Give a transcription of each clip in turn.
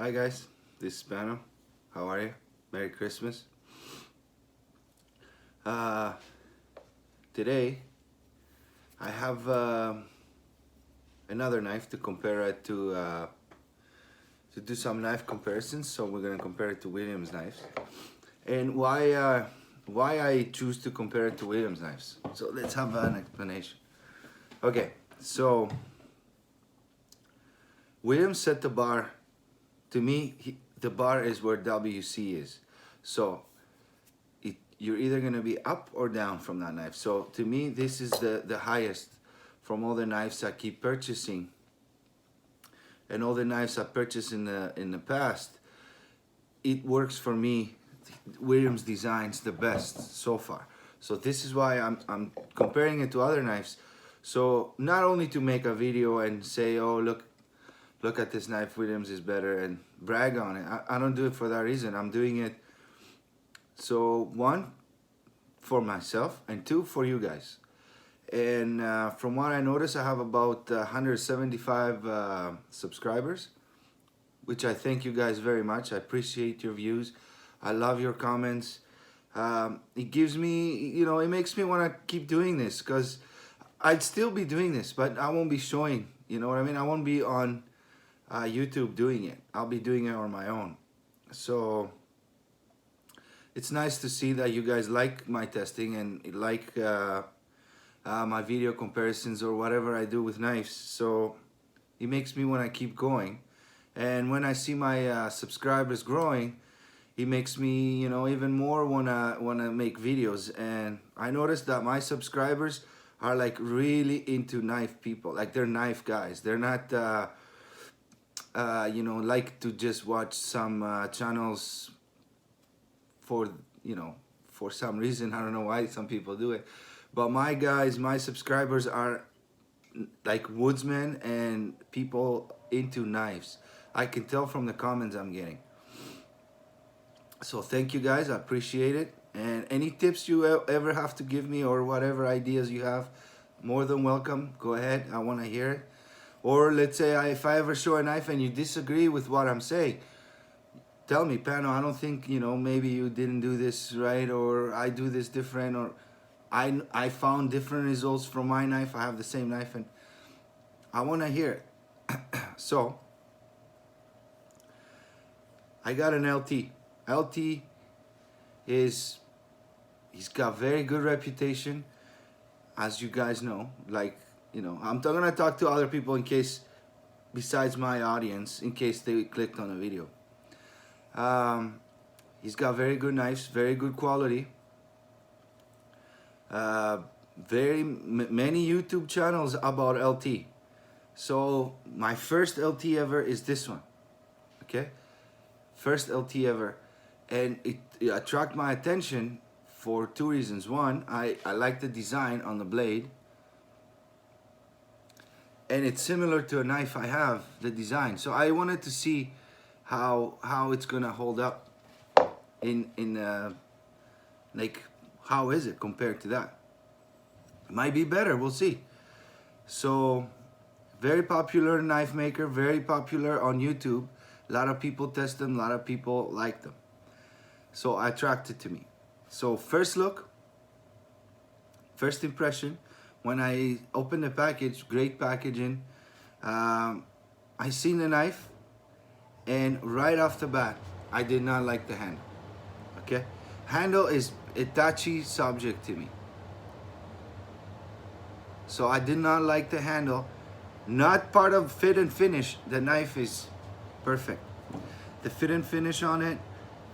Hi guys, this is Pano. How are you? Merry Christmas. Today I have another knife to compare it to do some knife comparisons. So we're gonna compare it to Williams knives, and why I choose to compare it to Williams knives. So let's have an explanation. Okay, so Williams set the bar. To me, the bar is where WC is. So you're either gonna be up or down from that knife. So to me, this is the highest from all the knives I keep purchasing, and all the knives I purchased in the past. It works for me. Williams designs the best so far. So this is why I'm comparing it to other knives. So not only to make a video and say, oh look at this knife, Williams is better, and brag on it. I don't do it for that reason. I'm doing it, so one, for myself, and two, for you guys. And from what I noticed, I have about 175 subscribers, which I thank you guys very much. I appreciate your views. I love your comments. It gives me, it makes me want to keep doing this, because I'd still be doing this, but I won't be showing, you know what I mean? I won't be on YouTube doing it. I'll be doing it on my own. So it's nice to see that you guys like my testing and like my video comparisons or whatever I do with knives. So it makes me want to keep going. And when I see my subscribers growing, it makes me, even more wanna make videos. And I noticed that my subscribers are like really into knife people. Like, they're knife guys. They're not like to just watch some channels for for some reason. I don't know why some people do it, but my guys, my subscribers are like woodsmen and people into knives. I can tell from the comments I'm getting. So thank you guys, I appreciate it. And any tips you ever have to give me, or whatever ideas you have, more than welcome. Go ahead, I want to hear it. Or let's say if I ever show a knife and you disagree with what I'm saying, tell me, Pano, I don't think, maybe you didn't do this right, or I do this different, or I found different results from my knife. I have the same knife, and I want to hear it. So I got an LT. LT he's got very good reputation, as you guys know. Like, I'm gonna talk to other people in case, besides my audience, in case they clicked on the video. He's got very good knives, very good quality. Many YouTube channels about LT. So my first LT ever is this one. Okay, first LT ever, and it attracted my attention for two reasons. One, I like the design on the blade. And it's similar to a knife I have, the design. So I wanted to see how it's gonna hold up in like, how is it compared to that? It might be better, we'll see. So very popular knife maker, very popular on YouTube. A lot of people test them, a lot of people like them. So attracted to me. So first look, first impression, when I opened the package, great packaging, I seen the knife, and right off the bat, I did not like the handle. Okay, handle is a touchy subject to me. So I did not like the handle. Not part of fit and finish. The knife is perfect. The fit and finish on it,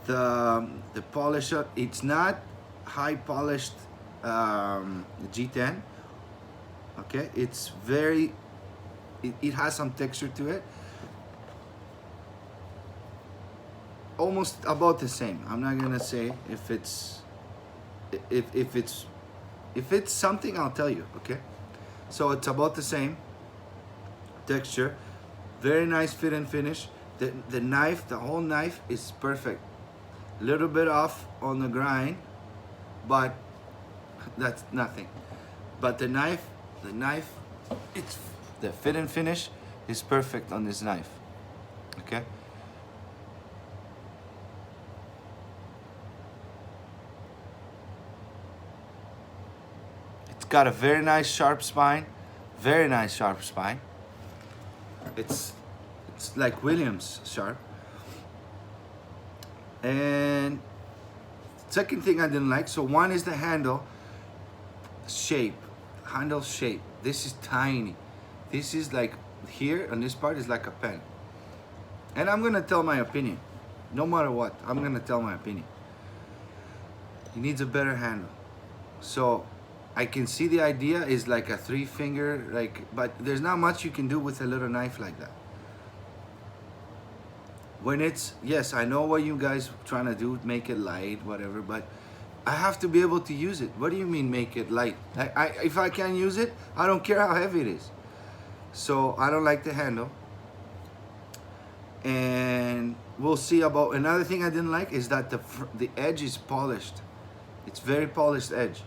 the polish, it's not high polished G10. Okay, it's very, it has some texture to it. Almost about the same. I'm not gonna say if it's something, I'll tell you. Okay, so it's about the same texture. Very nice fit and finish. The knife, the whole knife is perfect. Little bit off on the grind, but that's nothing. But the knife, it's the fit and finish is perfect on this knife. Okay, got a very nice sharp spine, very nice sharp spine. It's like Williams sharp. And second thing I didn't like, so one is the handle shape, handle shape. This is tiny. This is like here, and this part is like a pen. And I'm gonna tell my opinion. No matter what, I'm gonna tell my opinion. He needs a better handle. So I can see the idea is like a 3-finger, like, but there's not much you can do with a little knife like that. When it's, yes, I know what you guys trying to do, make it light, whatever, but I have to be able to use it. What do you mean make it light? If I can't use it, I don't care how heavy it is. So I don't like the handle. And we'll see about, another thing I didn't like is that the edge is polished. It's very polished edge.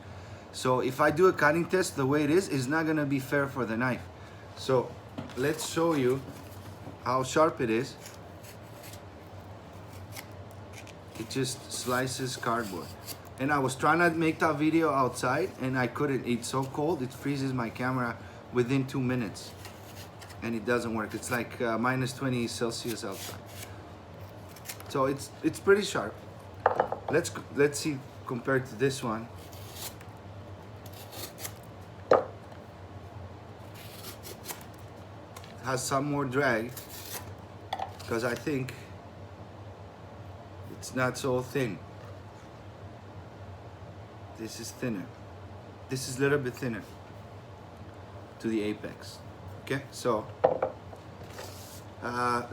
So if I do a cutting test the way it is not gonna be fair for the knife. So let's show you how sharp it is. It just slices cardboard. And I was trying to make that video outside and I couldn't. It's so cold, it freezes my camera within 2 minutes. And it doesn't work. It's like minus 20 Celsius outside. So it's pretty sharp. Let's see compared to this one. It has some more drag because I think it's not so thin. This is thinner. This is a little bit thinner to the apex. Okay, so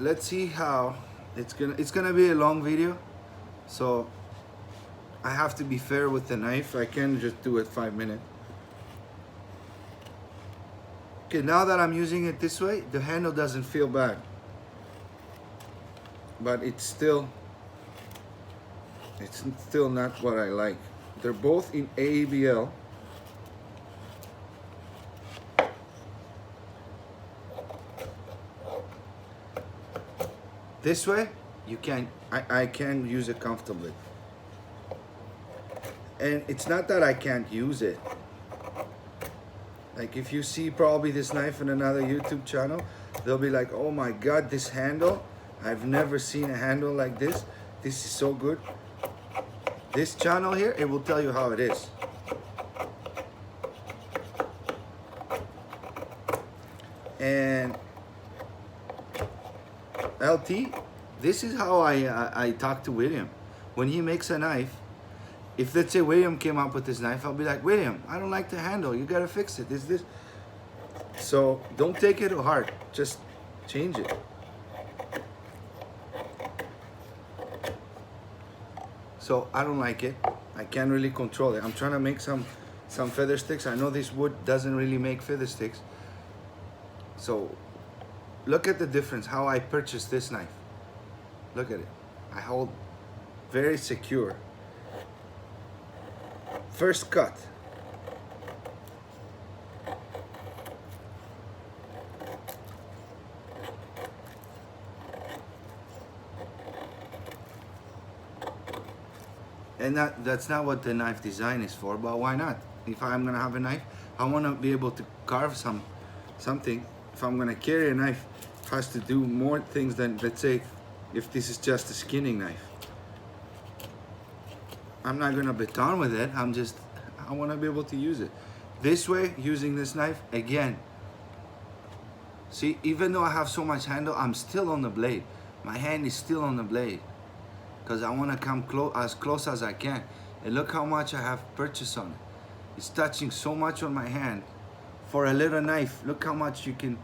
let's see how it's gonna be a long video, so I have to be fair with the knife. I can't just do it 5 minutes. Okay, now that I'm using it this way, the handle doesn't feel bad, but it's still not what I like. They're both in ABL. This way, you can, I can use it comfortably. And it's not that I can't use it. Like if you see probably this knife in another YouTube channel, they'll be like, oh my God, this handle, I've never seen a handle like this. This is so good. This channel here, it will tell you how it is. And LT, this is how I talk to William. When he makes a knife, if let's say William came up with this knife, I'll be like, William, I don't like the handle. You gotta fix it. This. So don't take it to heart. Just change it. So I don't like it. I can't really control it. I'm trying to make some feather sticks. I know this wood doesn't really make feather sticks. So look at the difference, how I purchased this knife. Look at it. I hold very secure. First cut. And that's not what the knife design is for, but why not? If I'm gonna have a knife, I wanna be able to carve something. If I'm gonna carry a knife, it has to do more things than, let's say, if this is just a skinning knife. I'm not gonna baton with it, I wanna be able to use it. This way, using this knife, again, see, even though I have so much handle, I'm still on the blade. My hand is still on the blade, because I wanna come as close as I can. And look how much I have purchased on it. It's touching so much on my hand. For a little knife, look how much you can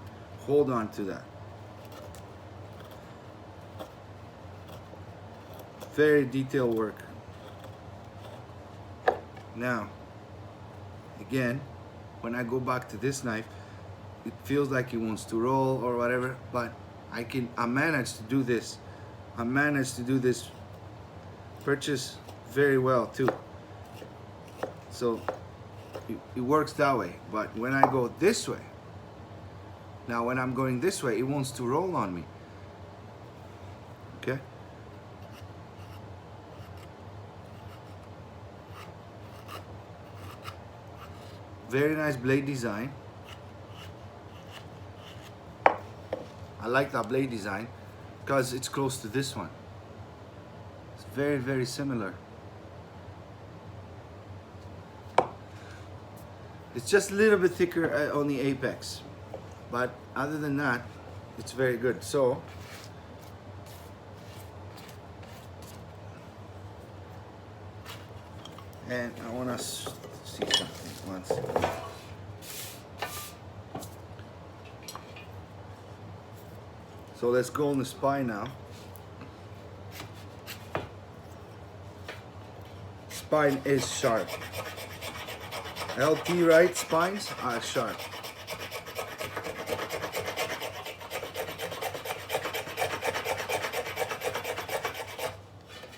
hold on to that. Very detailed work. Now, again, when I go back to this knife, it feels like it wants to roll or whatever, but I managed to do this. I managed to do this purchase very well too. So it works that way. But when I go this way, now when I'm going this way, it wants to roll on me. Okay? Very nice blade design. I like that blade design because it's close to this one. It's very, very similar. It's just a little bit thicker on the apex, but other than that, it's very good. So, and I want to see something once. So let's go on the spine now. Spine is sharp. LT Wright spines are sharp.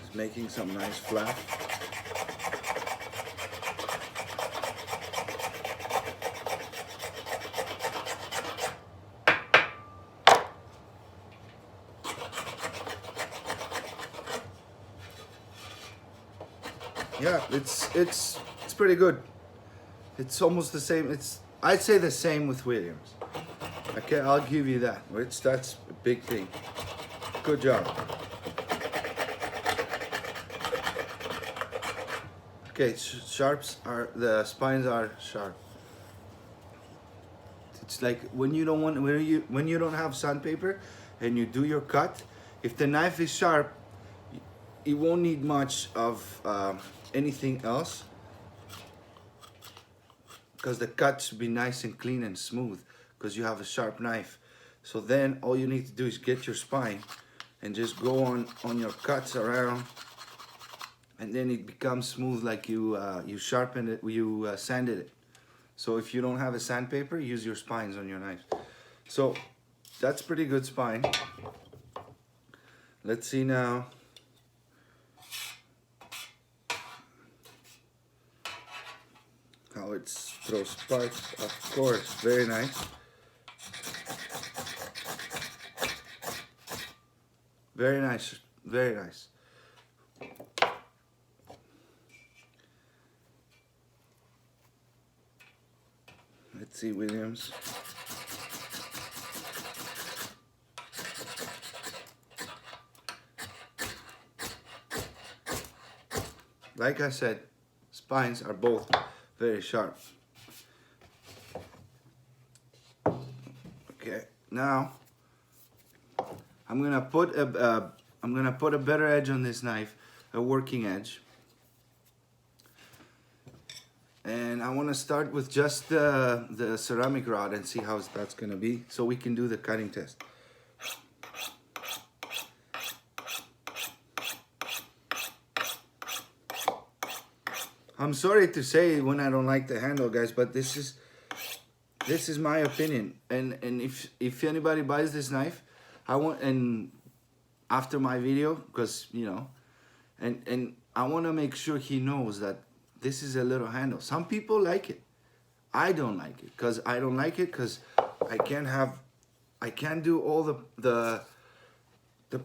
Just making some nice flap. Yeah, it's pretty good. It's almost the same. I'd say the same with Williams. Okay, I'll give you that. That's a big thing. Good job. Okay, the spines are sharp. It's like when you don't have sandpaper and you do your cut, if the knife is sharp, it won't need much of anything else, because the cut should be nice and clean and smooth because you have a sharp knife. So then all you need to do is get your spine and just go on your cuts around, and then it becomes smooth, like you sharpened it, you sanded it. So if you don't have a sandpaper, use your spines on your knife. So that's pretty good spine. Let's see now. How it throws sparks, of course, very nice. Very nice, very nice. Let's see, Williams. Like I said, spines are both very sharp. Okay, now I'm gonna put a better edge on this knife, a working edge, and I want to start with just the ceramic rod and see how that's gonna be, so we can do the cutting test. I'm sorry to say when I don't like the handle, guys, but this is my opinion. And if anybody buys this knife, and after my video, because and I want to make sure he knows that this is a little handle. Some people like it. I don't like it because I can't do all the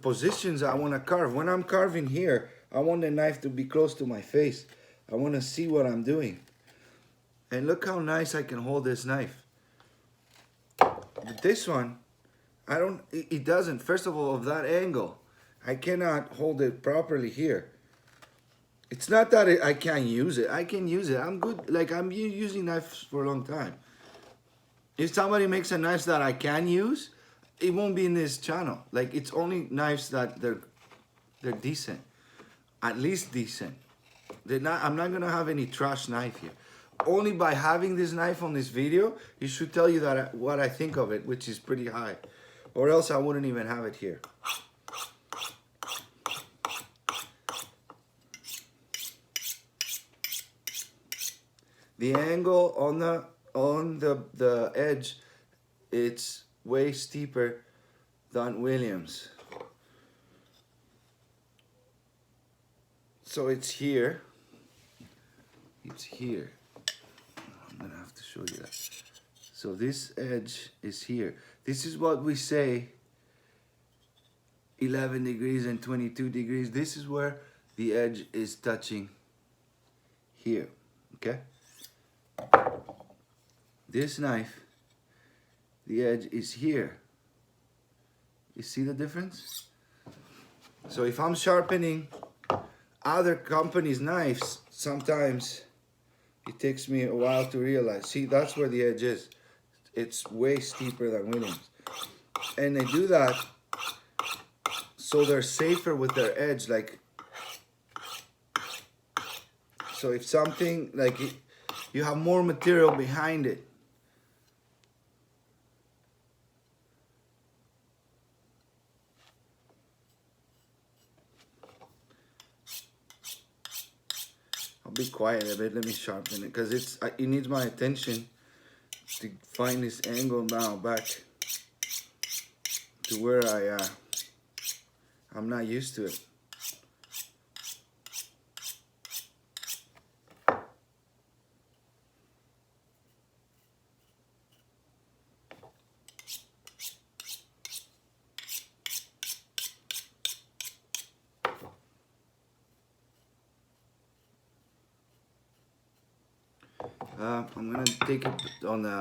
positions I want to carve. When I'm carving here, I want the knife to be close to my face. I want to see what I'm doing. And look how nice I can hold this knife. But this one, it doesn't. First of all, of that angle, I cannot hold it properly here. It's not that I can't use it. I can use it. I'm good. Like, I'm using knives for a long time. If somebody makes a knife that I can use, it won't be in this channel. Like, it's only knives that they're decent. At least decent. I'm not gonna have any trash knife here. Only by having this knife on this video, it should tell you that what I think of it, which is pretty high, or else I wouldn't even have it here. The angle on the edge, it's way steeper than Williams. So it's here. It's here. I'm gonna have to show you that. So this edge is here. This is what we say 11 degrees and 22 degrees. This is where the edge is touching here, okay? this knife, the edge is here. You see the difference? So if I'm sharpening other companies' knives, sometimes it takes me a while to realize. See, that's where the edge is. It's way steeper than Williams. And they do that so they're safer with their edge. Like, so if something, like you have more material behind it. I'll be quiet a bit, let me sharpen it, because it needs my attention to find this angle now back to where I'm not used to it. I'm gonna take it on the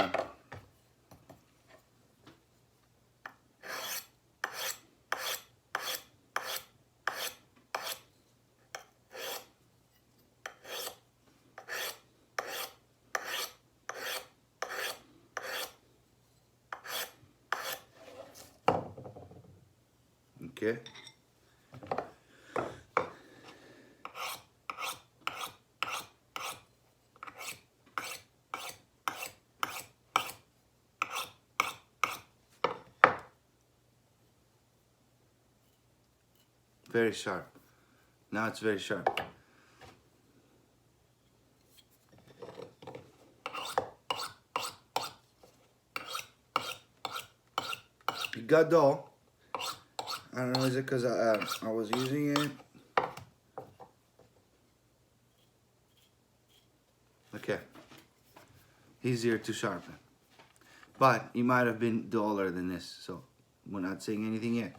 okay. Very sharp. Now it's very sharp. It got dull. I don't know, is it because I was using it? Okay. Easier to sharpen. But it might have been duller than this, so we're not saying anything yet.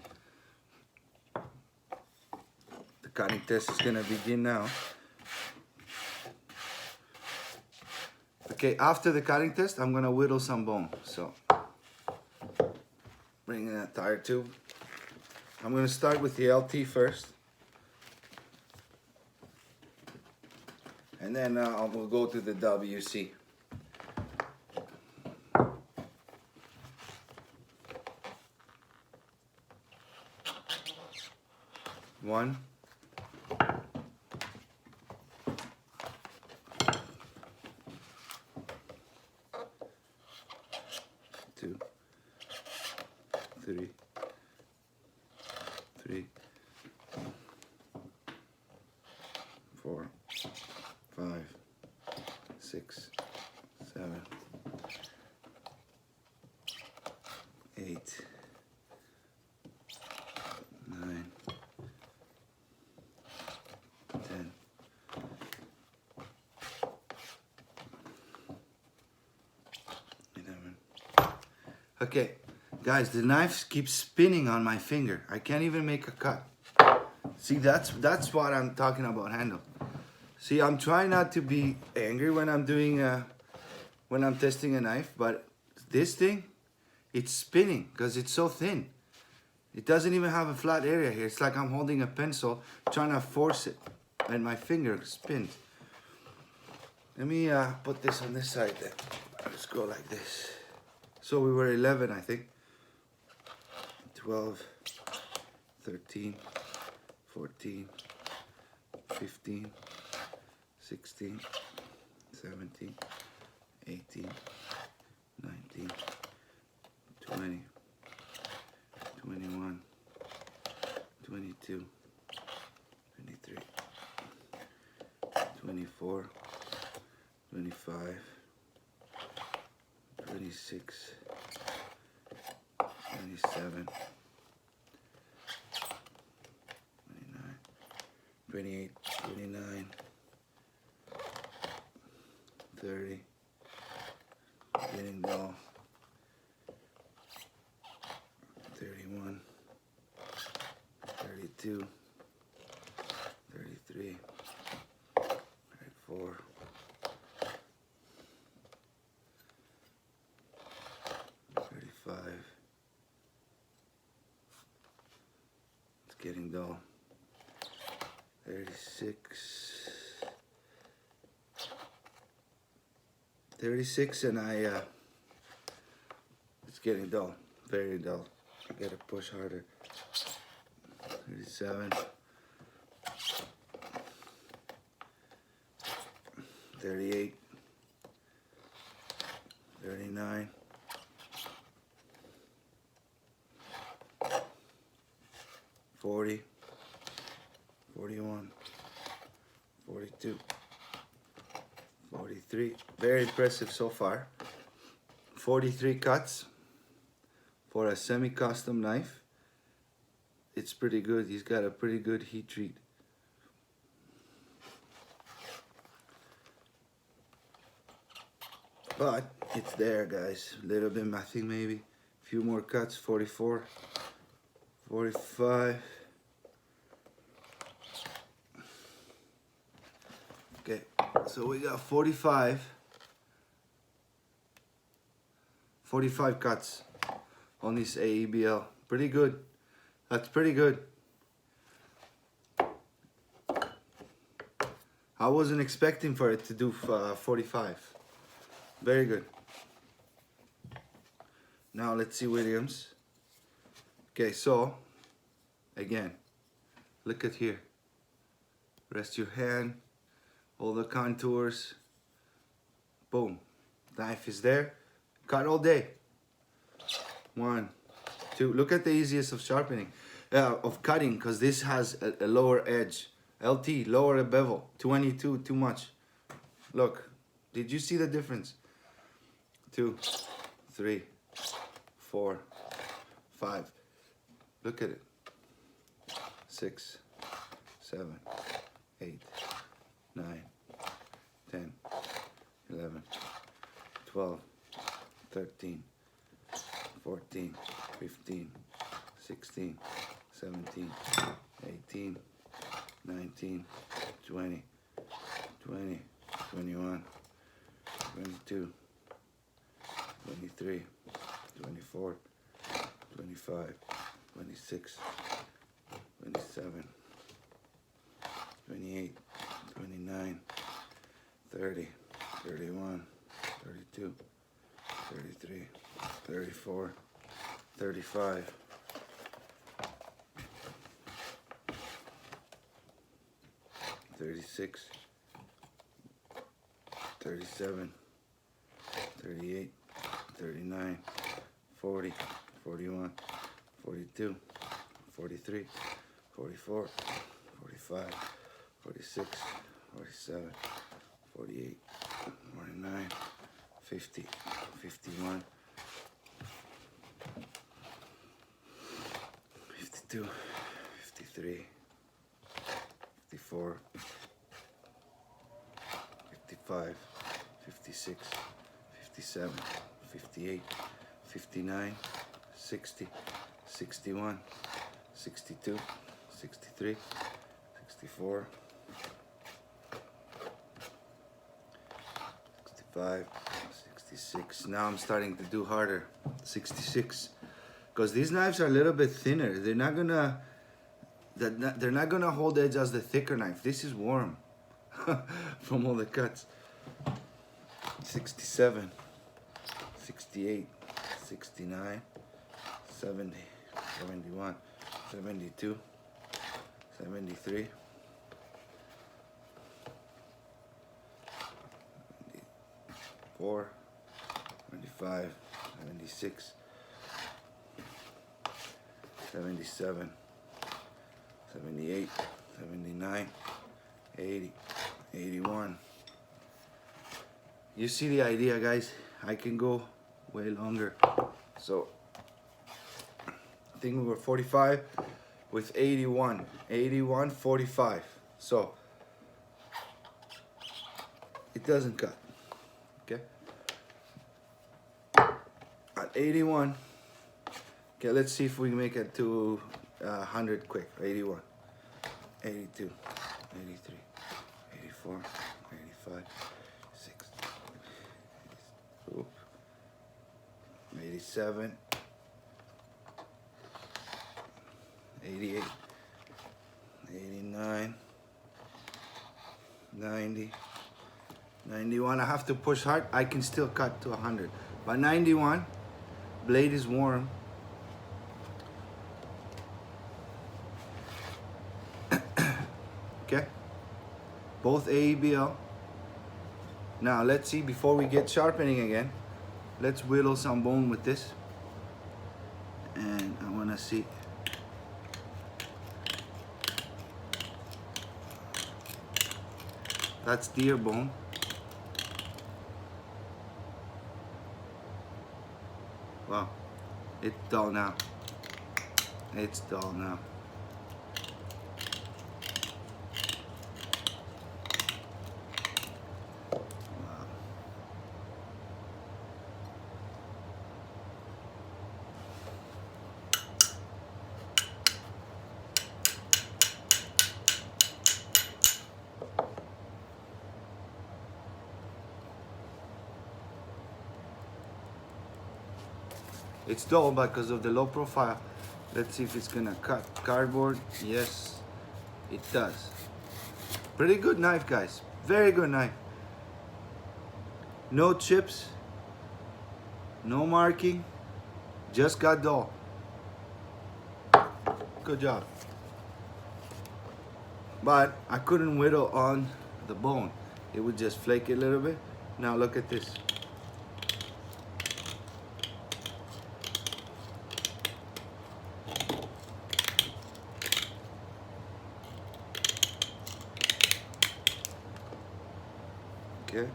The cutting test is gonna begin now. Okay, after the cutting test, I'm gonna whittle some bone. So, bring in that tire tube. I'm gonna start with the LT first. And then we'll go to the WC. One. Two. Three. 4, 5, 6, 7, 8, 9, 10. Okay, guys, the knife keeps spinning on my finger. I can't even make a cut. See, that's what I'm talking about handle. See, I'm trying not to be angry when I'm doing when I'm testing a knife, but this thing, it's spinning because it's so thin. It doesn't even have a flat area here. It's like I'm holding a pencil, trying to force it, and my finger spins. Let me put this on this side then. Let's go like this. So we were 11, I think. 12, 13, 14, 15, 16, 17, 18, 19, 20, 21, 22, 23, 24, 25, 26, 27, 28, 29, 30, getting dull, 31, 32, 33, 34, getting dull. 36. 36 and it's getting dull, very dull. I gotta push harder. 37. 38. 39. 40. 41. 42. 43. Very impressive so far. 43 cuts for a semi-custom knife. It's pretty good. He's got a pretty good heat treat. But it's there, guys. A little bit, I think maybe a few more cuts. 44, 45. Okay, so we got 45 cuts on this AEBL. Pretty good. That's pretty good. I wasn't expecting for it to do 45. Very good. Now let's see Williams. Okay, so again, look at here. Rest your hand, all the contours. Boom. Knife is there. Cut all day. 1, 2. Look at the easiest of sharpening, of cutting, because this has a lower edge. LT, lower bevel. 22, too much. Look, did you see the difference? 2, 3, 4, 5. Look at it. 6, 7, 8, 9, 10, 11, 12, 13, 14, 15, 16, 17, 18, 19, 20, 21, 22, 23, 24, 25, 26, 27, 28, 29, 30, 31, 32, 33, 34, 35, 36, 37, 38, 39, 40, 41, 42, 43, 44, 45, 46, 47, 48, 49, 50, 51, 52, 53, 54, 55, 56, 57, 58, 59, 60, 61, 62, 63, 64, 65, 66. Now I'm starting to do harder. 66. Because these knives are a little bit thinner. They're not gonna hold edge as the thicker knife. This is warm from all the cuts. 67, 68, 69, 70, 71, 72, 73, 74, 75, 76, 77, 78, 79, 80, 81. You see the idea, guys? I can go way longer. So I think we were 45 with 81, 81, 45. So it doesn't cut. Okay. At 81. Okay, let's see if we can make it to 100 quick. 81, 82, 83, 84, 85, 6, 87, 88, 89, 90, 91. I have to push hard. I can still cut to 100. By 91, blade is warm. Okay, both AEBL. Now let's see, before we get sharpening again, let's whittle some bone with this. And I want to see. That's deer bone. Wow, it's dull now. It's dull now. It's dull because of the low profile. Let's see if it's gonna cut cardboard. Yes, it does. Pretty good knife, guys. Very good knife. No chips, no marking, just got dull. Good job. But I couldn't whittle on the bone. It would just flake it a little bit. Now look at this. Okay.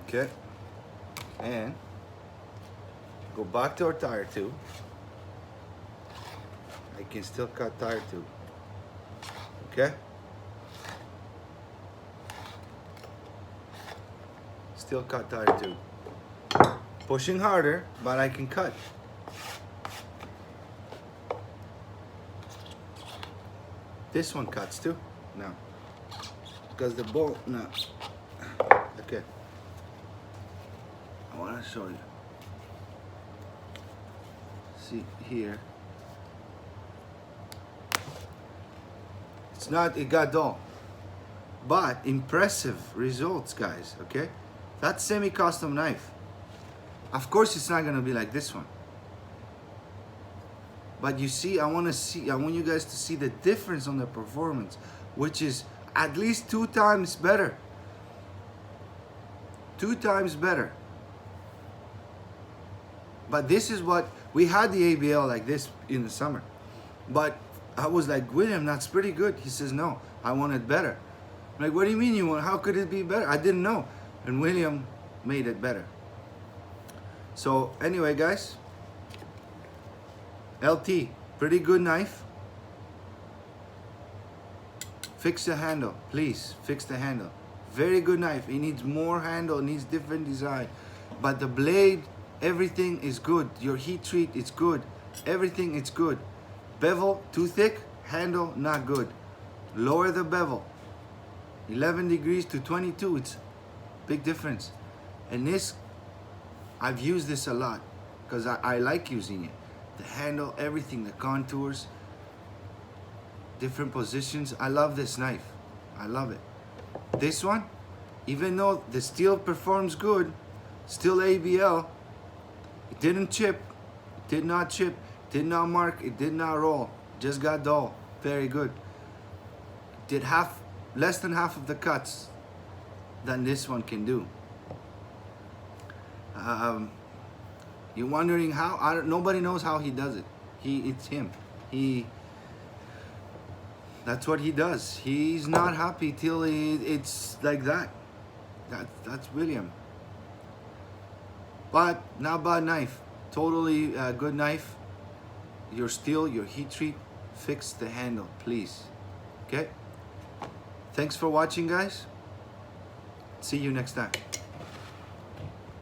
Okay. And go back to our tire tube. I can still cut tire tube. Okay. Still cut tire tube. Pushing harder, but I can cut. This one cuts too? No. Because the bolt, no. Okay. I want to show you. See here. It's not, it got dull. But impressive results, guys, okay? That's semi-custom knife. Of course it's not gonna be like this one. But you see, I want you guys to see the difference on the performance, which is at least 2 times better. 2 times better. But this is what, we had the ABL like this in the summer. But I was like, William, that's pretty good. He says, no, I want it better. I'm like, what do you mean you want, how could it be better? I didn't know. And William made it better. So anyway, guys, LT, pretty good knife. Fix the handle, please, fix the handle. Very good knife. It needs more handle, it needs different design. But the blade, everything is good. Your heat treat is good. Everything is good. Bevel, too thick. Handle, not good. Lower the bevel. 11 degrees to 22, it's big difference. And this, I've used this a lot because I like using it. The handle, everything, the contours, different positions. I love this knife. I love it. This one, even though the steel performs good, still ABL, it didn't chip, it did not chip, did not mark, it did not roll, just got dull. Very good. Did less than half of the cuts than this one can do. You're wondering how? Nobody knows how he does it. It's him. That's what he does. He's not happy till it's like that. That's William. But not bad knife. Totally good knife. Your steel, your heat treat, fix the handle, please. Okay? Thanks for watching, guys. See you next time.